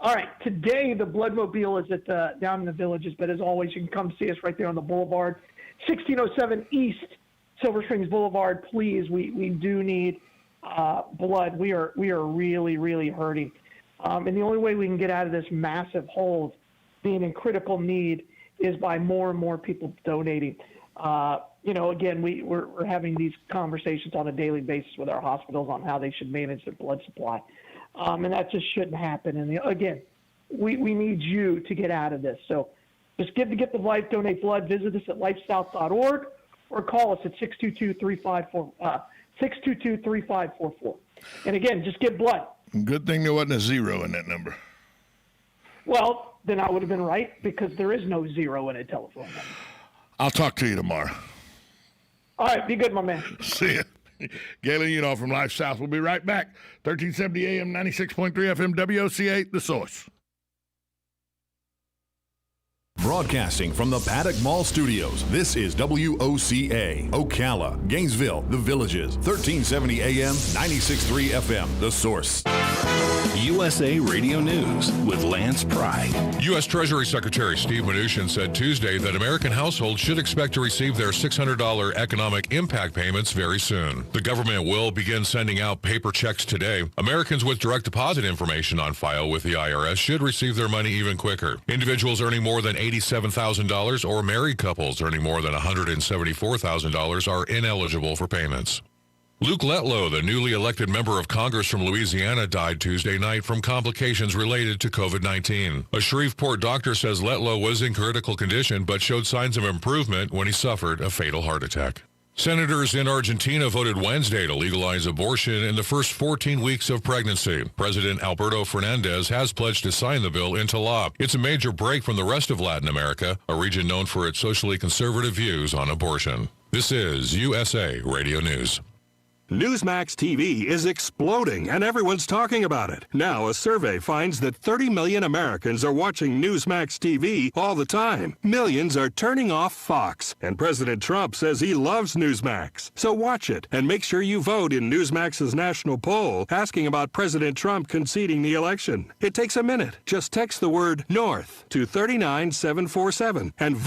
All right, today the Bloodmobile is at down in the Villages, but as always, you can come see us right there on the boulevard, 1607 East Silver Springs Boulevard. Please, we do need blood. We are really, really hurting. And the only way we can get out of this massive hole of being in critical need is by more and more people donating. Again, we're having these conversations on a daily basis with our hospitals on how they should manage their blood supply. And that just shouldn't happen. And again, we need you to get out of this. So just give the gift of life, donate blood, visit us at lifesouth.org or call us at 622-3544. And again, just get blood. Good thing there wasn't a 0 in that number. Well, then I would have been right because there is no 0 in a telephone number. I'll talk to you tomorrow. All right, be good, my man. See ya. Galen from Life South. We'll be right back. 1370 AM, 96.3 FM, WOCA, The Source. Broadcasting from the Paddock Mall Studios, this is WOCA, Ocala, Gainesville, The Villages, 1370 AM, 96.3 FM, The Source. USA Radio News with Lance Pry. U.S. Treasury Secretary Steve Mnuchin said Tuesday that American households should expect to receive their $600 economic impact payments very soon. The government will begin sending out paper checks today. Americans with direct deposit information on file with the IRS should receive their money even quicker. Individuals earning more than $87,000 or married couples earning more than $174,000 are ineligible for payments. Luke Letlow, the newly elected member of Congress from Louisiana, died Tuesday night from complications related to COVID-19. A Shreveport doctor says Letlow was in critical condition but showed signs of improvement when he suffered a fatal heart attack. Senators in Argentina voted Wednesday to legalize abortion in the first 14 weeks of pregnancy. President Alberto Fernandez has pledged to sign the bill into law. It's a major break from the rest of Latin America, a region known for its socially conservative views on abortion. This is USA Radio News. Newsmax TV is exploding, and everyone's talking about it. Now, a survey finds that 30 million Americans are watching Newsmax TV all the time. Millions are turning off Fox, and President Trump says he loves Newsmax. So watch it, and make sure you vote in Newsmax's national poll asking about President Trump conceding the election. It takes a minute. Just text the word NORTH to 39747 and vote.